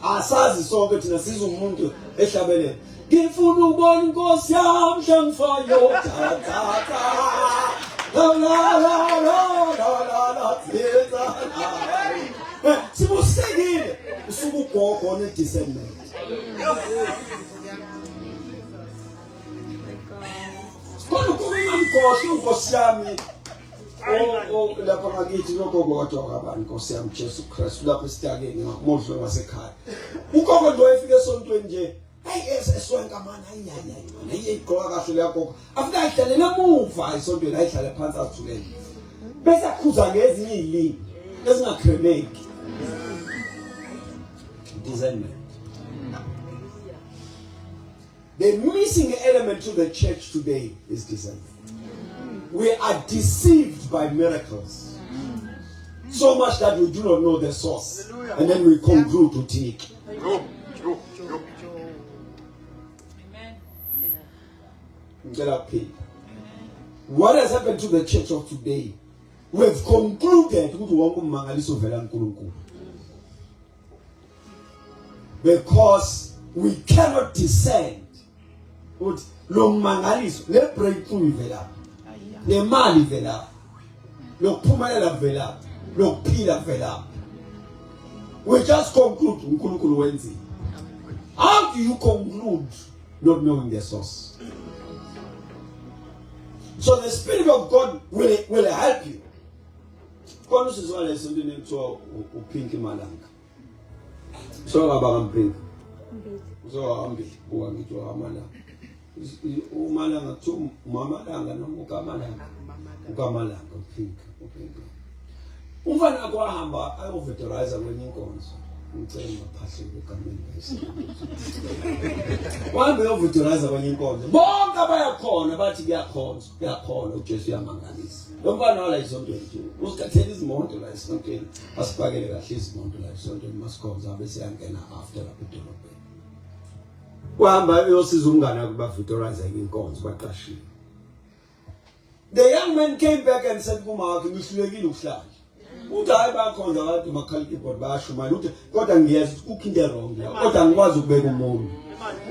Asazi sonke thina siza umuntu ehlabelele. Ngifuna ukubona inkosi yami ngifayo ta ta ta. La la la la la la tsetsa. Sibusekile usuku ugogo ne discernment. Quando cominciamo inkosi yami lapha ngakithi logogo wajoka abantu inkosi yami Jesu Christ lapha sitake ngamodlo wasekhaya ugogo ndo efike esontweni nje hayi eseswenka mana hayi iyiqoka kahle leyagogo afika ihlale lemuva esontweni ayihlale phansi athulele bese akhuza ngezinye izilimi ezingakremeki discernment. The missing element to the church today is discernment. We are deceived by miracles. So much that we do not know the source. And then we conclude to take. What has happened to the church of today? We have concluded because we cannot discern. Lo mangaliso le breakthrough ivela le mali ivela lo kuphumelela ivela lo kuphila ivela. We just conclude uNkulunkulu wenzile. How do you conclude not knowing the source? So the Spirit of God will help you. Kwani sizwa lesonto nekuthiwa uPinky Malanga. So ngaba Pink. So hambi uwangithi wamalanga. Umalanga tu mamalanga noma ukamalanga Pink. Umfana kwahamba ayoveterize kwenye inkonzo. Ngicela ngaphahle egameni leSilo. Wahambe ayoveterize kwenye inkonzo. Bonke abayakhona bathi kuyakhona uJesu uyamangalisa. Lo mfana wala isonto lethu. Usikathela izimoto la esontweni. Asipakele kahle izimoto la esontweni masikhonza bese yangena after lapho edolobheni. Wahamba yosiza umngane wakhe baveterize inkonzo baqashile. The young man came back and said kumakhe ngihlulekile ukuhlala. Uthi hayi bakhonza abantu makhala keyboard bayashumana uthi kodwa ngiyazi ukuthi kukho into wrong la kodwa ngikwazi ukubeka umuntu.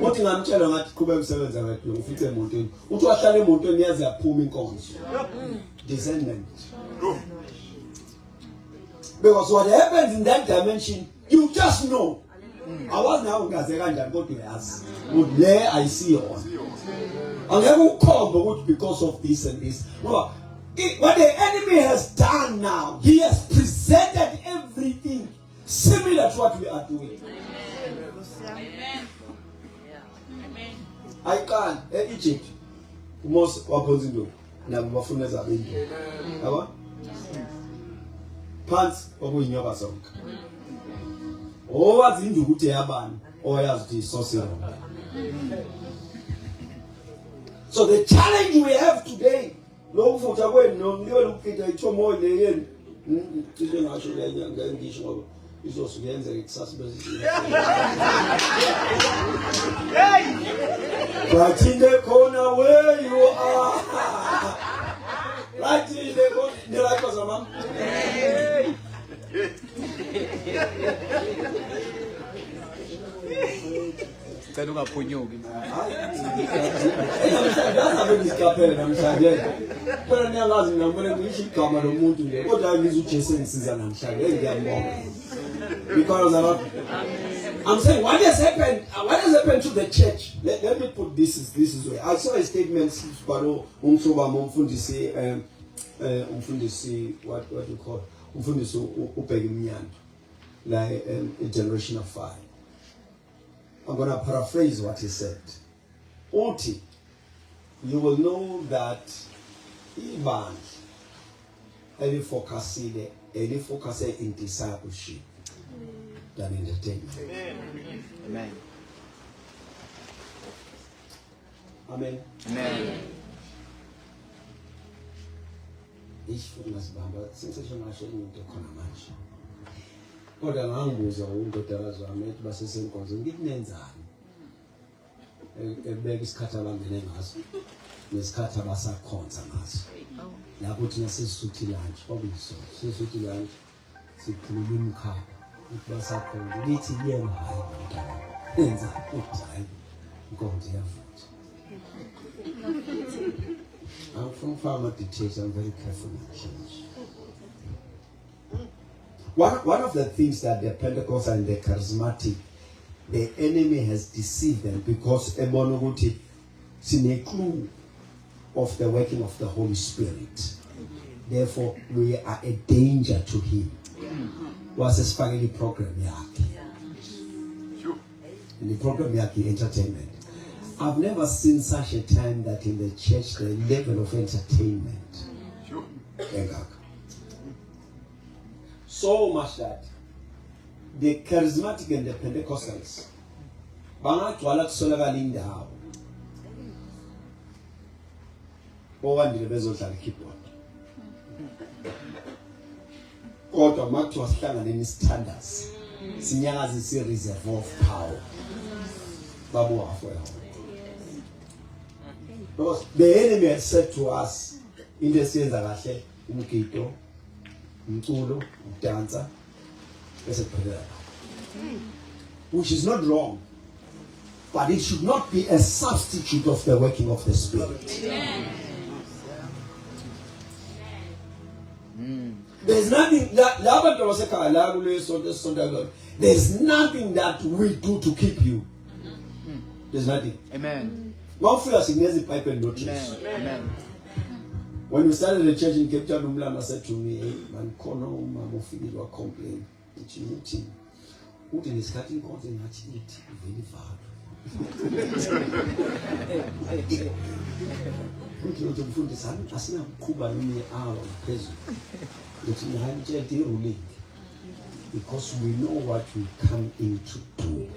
Uthi ngamtshela ngathi qhubeka umsebenza ngathi ufice emontweni. Uthi wahlala emontweni yazi yaphuma inkonzo. Discernment. Because what happens in that dimension you just know. Awazi nawe ungaze kanjani kodwa uyazi. But there I see on. Angeke ukhombe ukuthi because of this and this. No. What the enemy has done now, he has presented everything similar to what we are doing. Amen. I can Egypt. Most waphonza into nabo bafuna ezabendo. Yabo? Phansi okuyinyoka zonke. Owazi indlu ukuthi yabani, oyazi ukuthi isosi. So the challenge we have today lo mfutha kwenu nomliwe lokuphinda ithomo leyeni into ngasho lenyanga ngisho ngoba izosuke yenzeke kusasa bese hey right in the corner where you are right in the corner ni right kwa mama hey Cela ungaphunyuki. Ngazabe ngisikapele namhlanje. Phela niyazi mina ngibone ngisho igama lomuntu nje kodwa ngizu Jesu ngisiza namhlanje ngiyambonga. Because I'm saying what has happened to the church? Let me put this is way. I saw a statement Baro umsoba umfundisi what you call umfundisi ubheka imnyando like a generation of fire. I'm going to paraphrase what he said. Uti, you will know that ibandla elifocuse in discipleship than entertainment. Amen. Amen. Amen. Isifuthi ngasibamba sensesho ngasho into khona manje. Kodwa ngangibuza uNdodakazi wami ethi basesenkonzo ngithi nenzani? Ebeka isikhathi abangene ngaso nesikhathi abasakhonza ngaso. Lapho thina sesisuthi lunch, kwakuyiso. Sesisuthi lunch sikhuluma imkhaba. Ukuthi basakhonza lithi yena hayi mntana. Enza hayi. Inkonzo iyavutha. I'm from farmer details. I'm very careful in church. One of the things that the Pentecostal and the charismatic, the enemy has deceived them because ebonoguti sine clue of the working of the Holy Spirit. Therefore, we are a danger to him. Was a spaghetti program yaki. And the program yaki entertainment. I've never seen such a time that in the church the level of entertainment. So much that the charismatic and the Pentecostals bangagcwala kusolakala indawo. Bowandile bezodlala keyboard. Kodwa makuthiwa sihlanganeni sithandaza. Sinyakaza si reserve of power. Babu wafela. Because the enemy has said to us in the sense that umgito, umculo, udansa, which is not wrong, but it should not be a substitute of the working of the Spirit. There's nothing that there's nothing that we do to keep you. There's nothing. Amen. Amen. When we started the church in Cape Town, Umlama said to me, "Hey, man, kono mamofili wa complain. It's meeting. Who is cutting content at it? Very far." Asina kuba nini awa preso. It's in ruling. Because we know what we come in to do.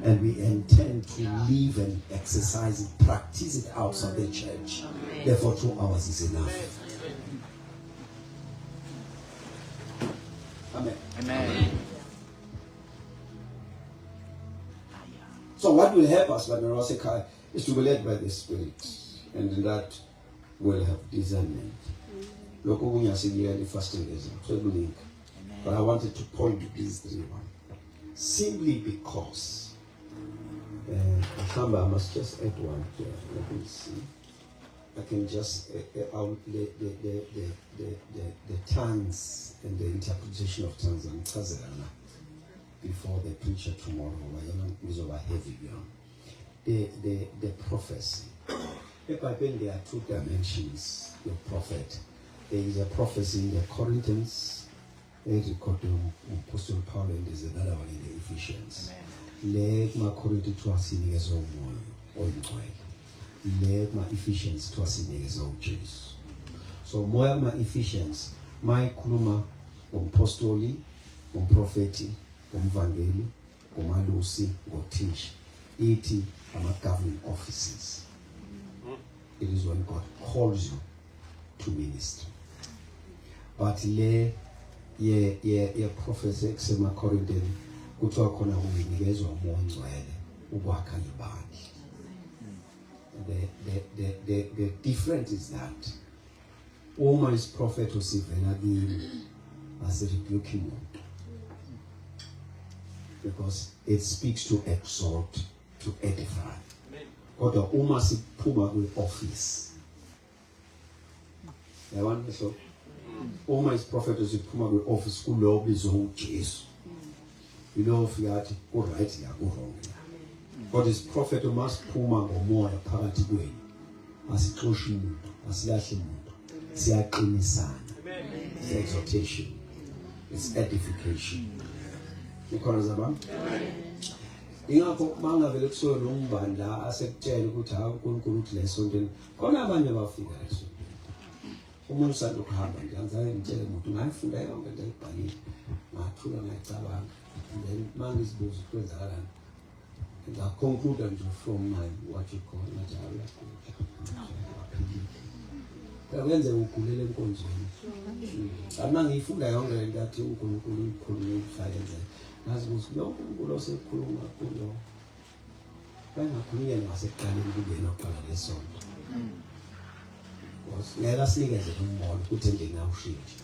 And we intend to live and exercise it, practice it outside the church. Therefore, 2 hours is enough. Amen. Amen. So what will help us, Brother Rosekai, is to be led by the Spirit. And in that we'll have discernment. Look, we are seeing the fasting lesson. So link. But I wanted to point to these 3 1. Simply because I must just add one here. Let me see. I can just out the tongues and the interpretation of tongues and Tazarana before the preacher tomorrow. Is over heavy, the prophecy. If I think there are 2 dimensions. The prophet. There is a prophecy in the Corinthians. Apostle Paul, and there's another one in the Ephesians. Let my Corinthians to us in his own way. Let my Ephesians to us in his own Jesus. So more my Ephesians, my Kuluma, Apostoli, Propheti, Vangeli, Malusi, Teach, 80 governing offices. It is when God calls you to ministry. But prophecy kusema Corinthian kuthiwa khona unikezwa umoya ongcwele ukwakha ibandla. The difference is that uma is prophet usivela kimi as a rebuking umuntu, because it speaks to exhort, to edify. Kodwa uma siphuma kwi-office yabona so uma is prophet usiphuma kwi-office kulo bizo uJesu yilo fiyathi ku right ya ku wrong. God is prophet must phuma ngomoya phakathi kwenu, asixoshi umuntu, asilahle umuntu, siyaqinisana. It's exhortation, it's edification. Ikhona zabami. Ingakho mangavele kusona lombandla asekutshela ukuthi ha uNkulunkulu uthi lesontweni khona abanye bafika lesontweni umuntu usanda ukuhamba nje angizange ngitshele umuntu ngayifunda yonke into ayibhalile ngathula ngayicabanga then manje sibuza ukwenzakalani ngaconclude nje from my what you call majalo Kawenze ukhulele enkonzweni. Ama ngifunda yonke lento athi uNkulunkulu ukhulume ukufayenze. Ngazi ukuthi lo uNkulunkulu osekhuluma kulo. Bangakhuluyela ngaseqaleni kungena oqala lesonto. Ngeke asinikeze umbono ukuthi nje ngawushintsha.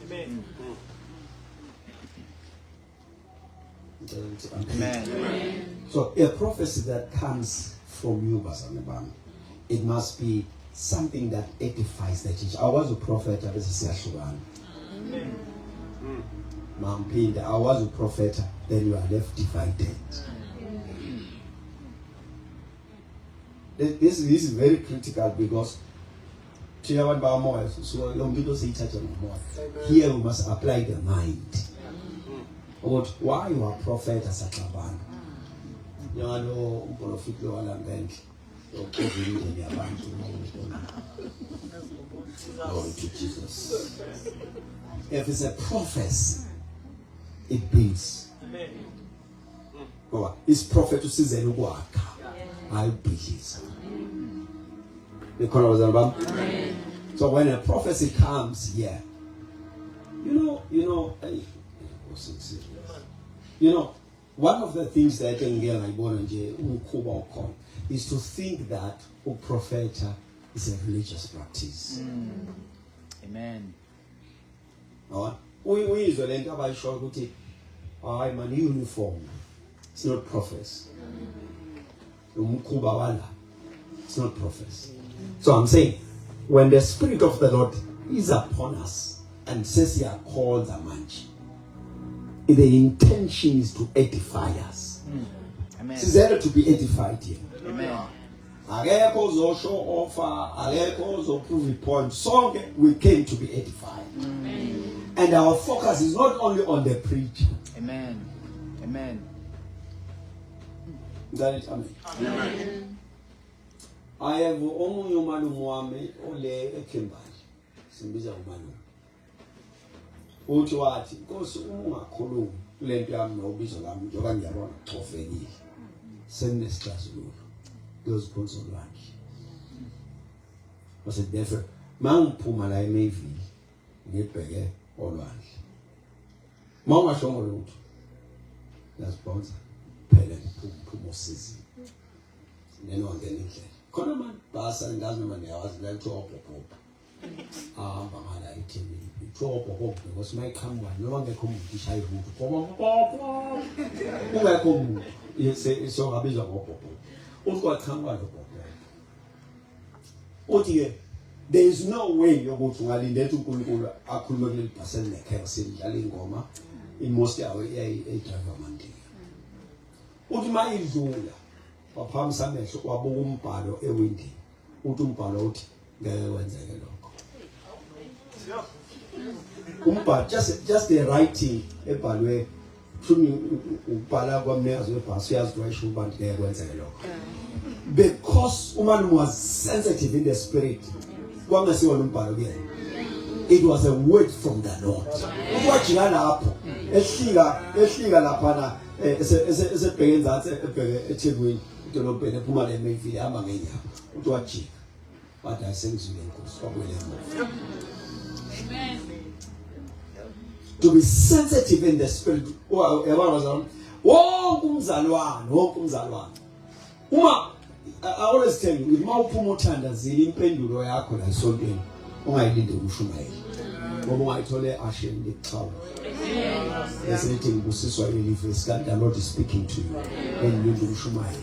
Amen. So a prophecy that comes from you, Basanebam, it must be something that edifies the church. I was a prophet, I was a Sashuan. Mampinda, I was a prophet, then you are left divided. This is very critical because here we must apply the mind. About why you are a prophet as a Klaban. You know, Polofit Loala Bank. Glory to Jesus. If it's a prophecy, it builds. It's prophet to see the work. I believe. So when a prophecy comes here, one of the things that I can get is to think that a prophet is a religious practice. Amen. We usually think about short I'm an uniform. It's not prophets. It's not prophets. So I'm saying, when the Spirit of the Lord is upon us and says you are called a man, the intention is to edify us. Amen. It's there to be edified here. Amen. Aleko show offer, aleko prove a point. So we came to be edified. Amen. And our focus is not only on the preacher. Amen. Amen. Is that it? Amen. Amen. I have only human Muame ole Kimbali. Simbiza Umanu. Utuati, because Umakulu, Lempiam, no Bisolam, Jovanjaron, Tofeni. Send the stars rule. Those points of lunch. Was it different? Mount Pumalai Maybe, Nipege, or lunch. Mama Shomorut. That's Bonza. Pele, Pumoses. Then on the link. Konaman, Bassa and Gazman, I was like to open hope. Mamma, I tell you, to open hope was my come one, no longer come to shy root. Who I come, you say, it's so a bit of hope. What come out of oh dear, there is no way you're going to Alinde to Kulu, a Kulu person like Kersin, Alingoma, in most of a driver Monday. What my is Papa Samesh or Boom Palo, a windy, Utum Palot, there went a just the writing, a palway, Palagam as well, Pasias, Dry there went a lock. Because woman was sensitive in the spirit, it was a word from the Lord. Watching an apple, a slinger lapana, is a pain that's a children to look at a Puma and make the Amamania to achieve. But I sing to them. To be sensitive in the spirit. I always tell you, with Maupumotanda, Zilimpendulo Yakon and Solving, I did the Ushumai. I told her, Asher in the cloud. There's anything Busiswa really face that the Lord is speaking to you when you do Ushumai.